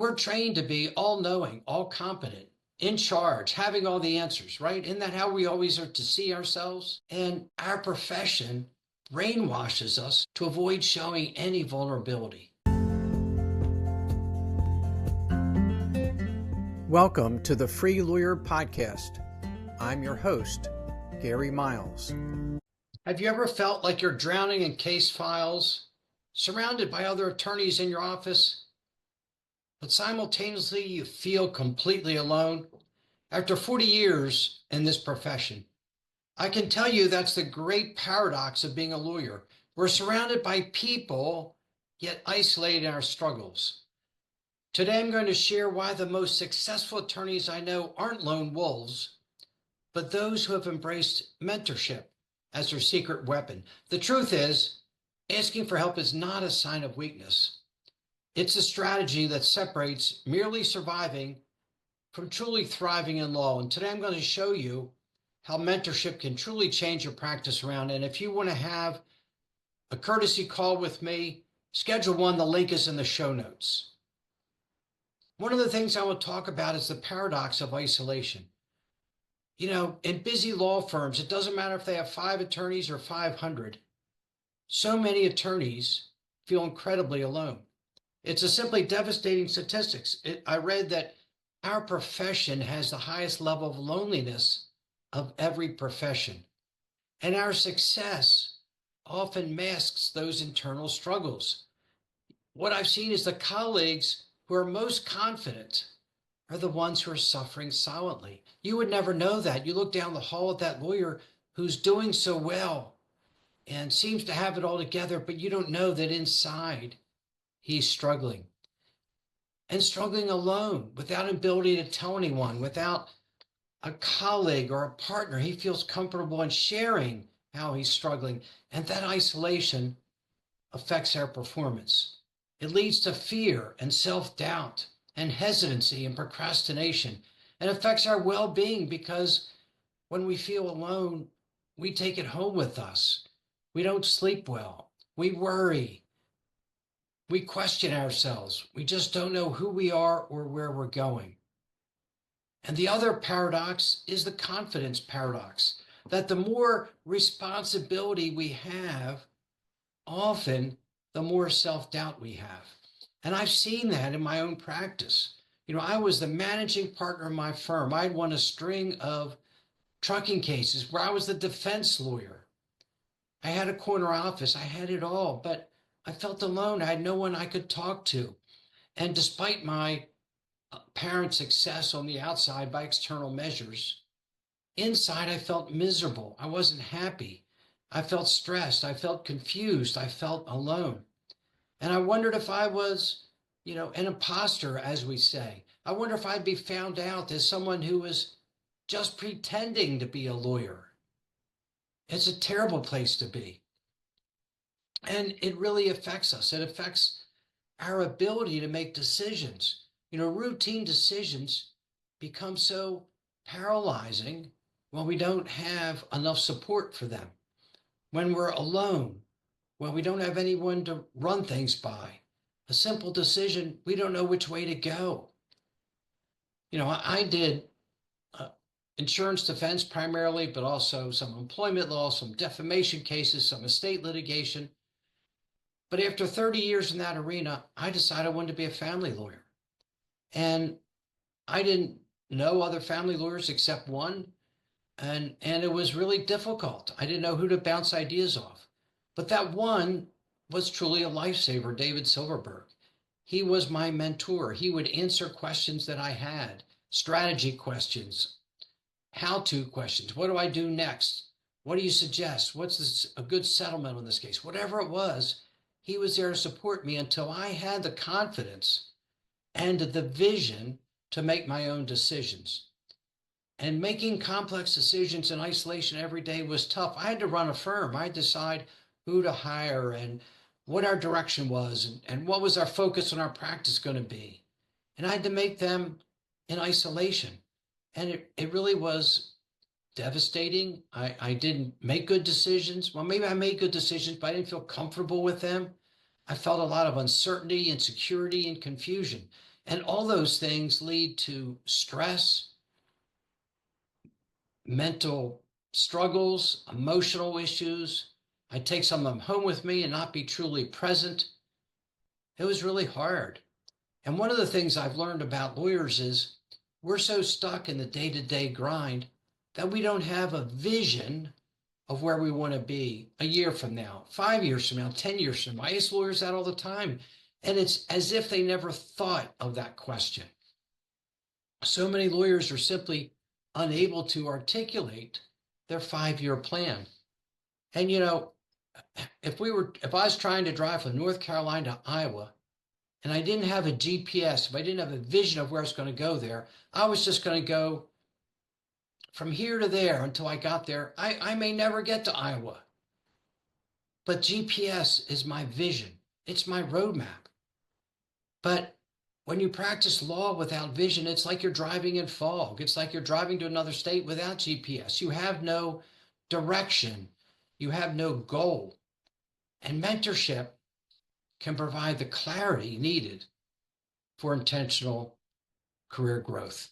We're trained to be all knowing, all competent, in charge, having all the answers, right? Isn't that how we always are to see ourselves? And our profession brainwashes us to avoid showing any vulnerability. Welcome to the Free Lawyer Podcast. I'm your host, Gary Miles. Have you ever felt like you're drowning in case files, surrounded by other attorneys in your office, but simultaneously you feel completely alone? After 40 years in this profession, I can tell you that's the great paradox of being a lawyer. We're surrounded by people, yet isolated in our struggles. Today, I'm going to share why the most successful attorneys I know aren't lone wolves, but those who have embraced mentorship as their secret weapon. The truth is, asking for help is not a sign of weakness. It's a strategy that separates merely surviving from truly thriving in law. And today I'm going to show you how mentorship can truly change your practice around. And if you want to have a courtesy call with me, schedule one. The link is in the show notes. One of the things I will talk about is the paradox of isolation. You know, in busy law firms, it doesn't matter if they have 5 attorneys or 500. So many attorneys feel incredibly alone. It's a simply devastating statistics. I read that our profession has the highest level of loneliness of every profession. And our success often masks those internal struggles. What I've seen is the colleagues who are most confident are the ones who are suffering silently. You would never know that. You look down the hall at that lawyer who's doing so well and seems to have it all together, but you don't know that inside he's struggling. And struggling alone, without an ability to tell anyone, without a colleague or a partner. He feels comfortable in sharing how he's struggling. And that isolation affects our performance. It leads to fear and self-doubt and hesitancy and procrastination, and affects our well-being because when we feel alone, we take it home with us. We don't sleep well. We worry. We question ourselves. We just don't know who we are or where we're going. And the other paradox is the confidence paradox, that the more responsibility we have, often the more self-doubt we have. And I've seen that in my own practice. You know, I was the managing partner of my firm. I'd won a string of trucking cases where I was the defense lawyer. I had a corner office. I had it all, but I felt alone. I had no one I could talk to. And despite my apparent success on the outside by external measures, inside I felt miserable. I wasn't happy. I felt stressed. I felt confused. I felt alone. And I wondered if I was, an imposter, as we say. I wonder if I'd be found out as someone who was just pretending to be a lawyer. It's a terrible place to be. And it really affects us. It affects our ability to make decisions. Routine decisions become so paralyzing when we don't have enough support for them. When we're alone, when we don't have anyone to run things by. A simple decision, we don't know which way to go. I did insurance defense primarily, but also some employment law, some defamation cases, some estate litigation. But after 30 years in that arena, I decided I wanted to be a family lawyer. And I didn't know other family lawyers except one. And it was really difficult. I didn't know who to bounce ideas off. But that one was truly a lifesaver, David Silverberg. He was my mentor. He would answer questions that I had, strategy questions, how-to questions. What do I do next? What do you suggest? What's a good settlement on this case? Whatever it was, he was there to support me until I had the confidence and the vision to make my own decisions. And making complex decisions in isolation every day was tough. I had to run a firm. I had to decide who to hire and what our direction was and what was our focus on our practice going to be. And I had to make them in isolation. And it really was devastating. I didn't make good decisions. Well, maybe I made good decisions, but I didn't feel comfortable with them. I felt a lot of uncertainty, insecurity, and confusion. And all those things lead to stress, mental struggles, emotional issues. I take some of them home with me and not be truly present. It was really hard. And one of the things I've learned about lawyers is we're so stuck in the day-to-day grind that we don't have a vision of where we want to be a year from now, 5 years from now, 10 years from now. I ask lawyers that all the time. And it's as if they never thought of that question. So many lawyers are simply unable to articulate their 5-year plan. And if I was trying to drive from North Carolina to Iowa and I didn't have a GPS, if I didn't have a vision of where I was going to go there, I was just going to go from here to there until I got there. I may never get to Iowa, but GPS is my vision. It's my roadmap. But when you practice law without vision, it's like you're driving in fog. It's like you're driving to another state without GPS. You have no direction. You have no goal. And mentorship can provide the clarity needed for intentional career growth.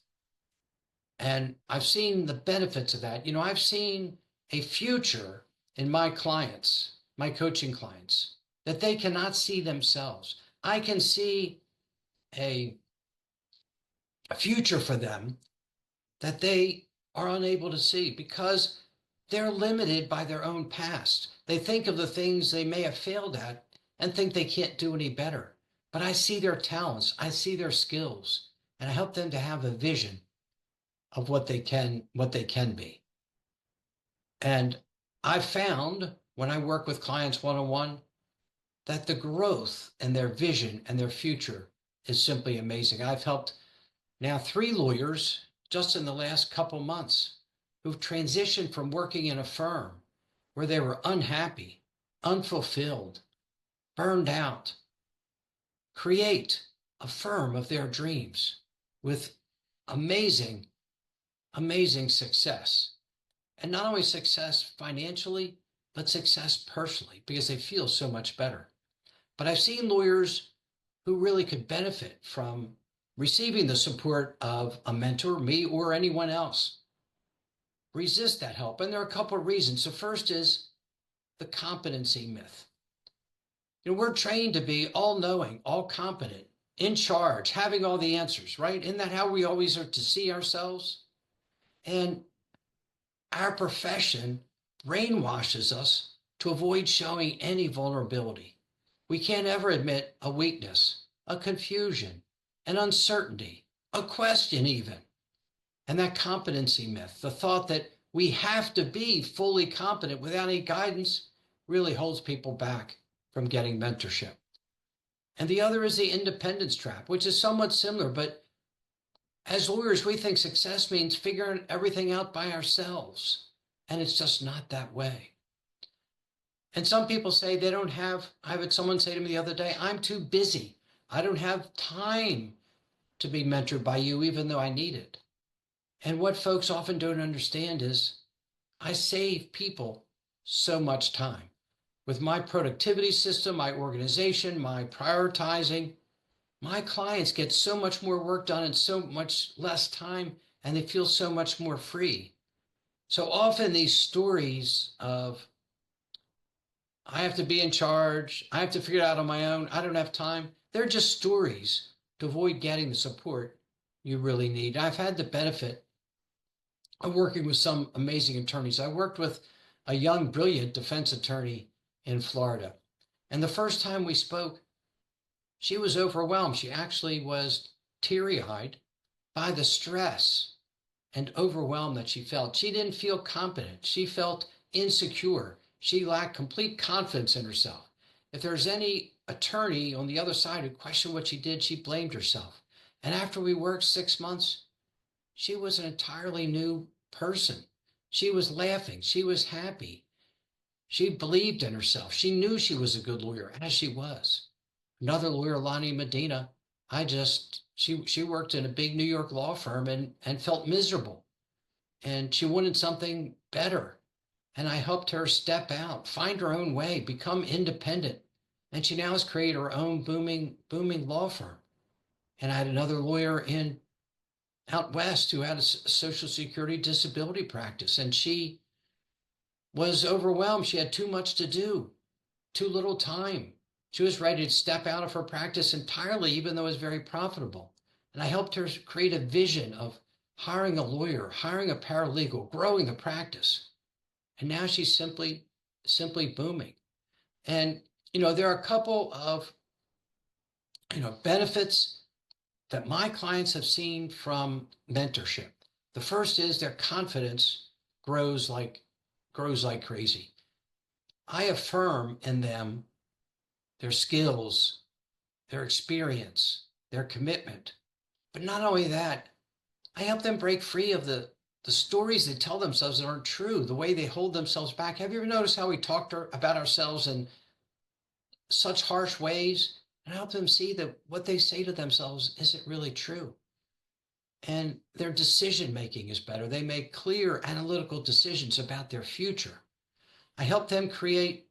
And I've seen the benefits of that. I've seen a future in my clients, my coaching clients, that they cannot see themselves. I can see a future for them that they are unable to see because they're limited by their own past. They think of the things they may have failed at and think they can't do any better. But I see their talents, I see their skills, and I help them to have a vision of what they can be. And I've found when I work with clients one-on-one that the growth and their vision and their future is simply amazing. I've helped now 3 lawyers just in the last couple months who've transitioned from working in a firm where they were unhappy, unfulfilled, burned out, create a firm of their dreams with amazing success. And not only success financially, but success personally, because they feel so much better. But I've seen lawyers who really could benefit from receiving the support of a mentor, me, or anyone else, resist that help. And there are a couple of reasons. The first is the competency myth. We're trained to be all-knowing, all-competent, in charge, having all the answers, right? Isn't that how we always are to see ourselves? And our profession brainwashes us to avoid showing any vulnerability. We can't ever admit a weakness, a confusion, an uncertainty, a question even. And that competency myth, the thought that we have to be fully competent without any guidance, really holds people back from getting mentorship. And the other is the independence trap, which is somewhat similar, but as lawyers, we think success means figuring everything out by ourselves. And it's just not that way. And some people say they don't have, I had someone say to me the other day, I'm too busy. I don't have time to be mentored by you, even though I need it. And what folks often don't understand is I save people so much time. With my productivity system, my organization, my prioritizing, my clients get so much more work done in so much less time, and they feel so much more free. So often these stories of, I have to be in charge, I have to figure it out on my own, I don't have time, they're just stories to avoid getting the support you really need. I've had the benefit of working with some amazing attorneys. I worked with a young, brilliant defense attorney in Florida. And the first time we spoke, she was overwhelmed. She actually was teary-eyed by the stress and overwhelm that she felt. She didn't feel competent. She felt insecure. She lacked complete confidence in herself. If there's any attorney on the other side who questioned what she did, she blamed herself. And after we worked 6 months, she was an entirely new person. She was laughing. She was happy. She believed in herself. She knew she was a good lawyer, as she was. Another lawyer, Lonnie Medina, she worked in a big New York law firm and felt miserable. And she wanted something better. And I helped her step out, find her own way, become independent. And she now has created her own booming law firm. And I had another lawyer out west who had a Social Security disability practice, and she was overwhelmed. She had too much to do, too little time. She was ready to step out of her practice entirely, even though it was very profitable. And I helped her create a vision of hiring a lawyer, hiring a paralegal, growing the practice. And now she's simply booming. And, there are a couple of, benefits that my clients have seen from mentorship. The first is their confidence grows like crazy. I affirm in them their skills, their experience, their commitment. But not only that, I help them break free of the stories they tell themselves that aren't true, the way they hold themselves back. Have you ever noticed how we talk about ourselves in such harsh ways? And help them see that what they say to themselves isn't really true. And their decision making is better. They make clear analytical decisions about their future. I help them create,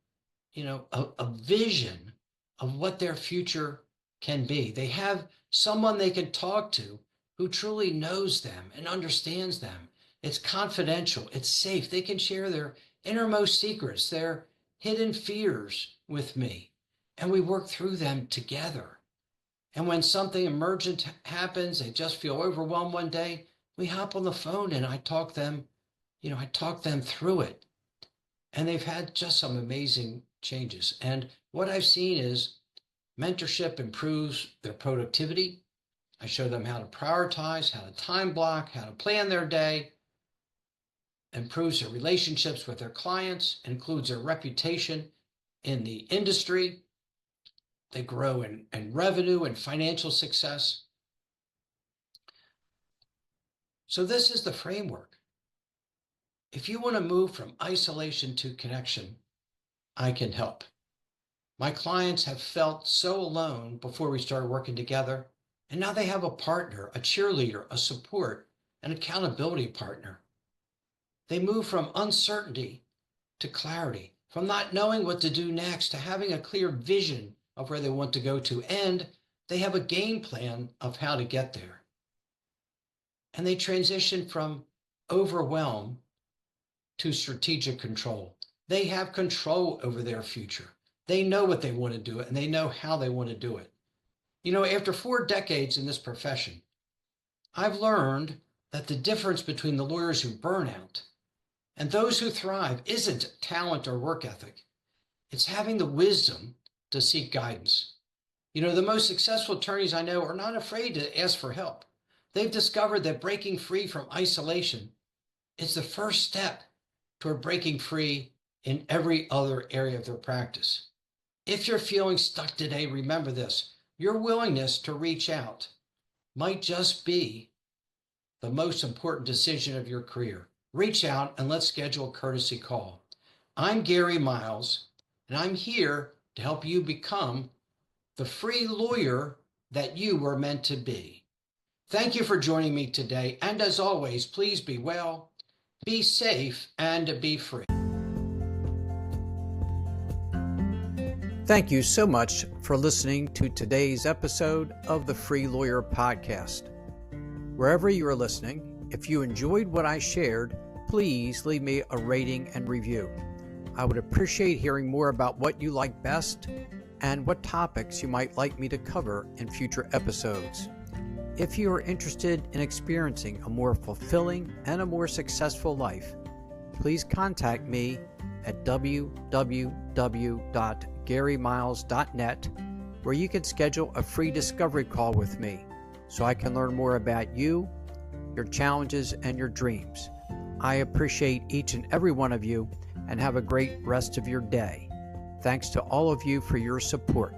a vision of what their future can be. They have someone they can talk to who truly knows them and understands them. It's confidential. It's safe. They can share their innermost secrets, their hidden fears with me, and we work through them together. And when something emergent happens, they just feel overwhelmed one day, we hop on the phone and I talk them through it. And they've had just some amazing changes. And what I've seen is mentorship improves their productivity. I show them how to prioritize, how to time block, how to plan their day, improves their relationships with their clients, includes their reputation in the industry. They grow in revenue and financial success. So this is the framework. If you want to move from isolation to connection, I can help. My clients have felt so alone before we started working together, and now they have a partner, a cheerleader, a support, an accountability partner. They move from uncertainty to clarity, from not knowing what to do next to having a clear vision of where they want to go to, and they have a game plan of how to get there. And they transition from overwhelm to strategic control. They have control over their future. They know what they want to do and they know how they want to do it. After 4 decades in this profession, I've learned that the difference between the lawyers who burn out and those who thrive isn't talent or work ethic. It's having the wisdom to seek guidance. The most successful attorneys I know are not afraid to ask for help. They've discovered that breaking free from isolation is the first step toward breaking free in every other area of their practice. If you're feeling stuck today, remember this: your willingness to reach out might just be the most important decision of your career. Reach out and let's schedule a courtesy call. I'm Gary Miles, and I'm here to help you become the free lawyer that you were meant to be. Thank you for joining me today, and as always, please be well, be safe, and be free. Thank you so much for listening to today's episode of the Free Lawyer Podcast. Wherever you are listening, if you enjoyed what I shared, please leave me a rating and review. I would appreciate hearing more about what you like best and what topics you might like me to cover in future episodes. If you are interested in experiencing a more fulfilling and a more successful life, please contact me at www.garymiles.net, where you can schedule a free discovery call with me so I can learn more about you, your challenges, and your dreams. I appreciate each and every one of you, and have a great rest of your day. Thanks to all of you for your support.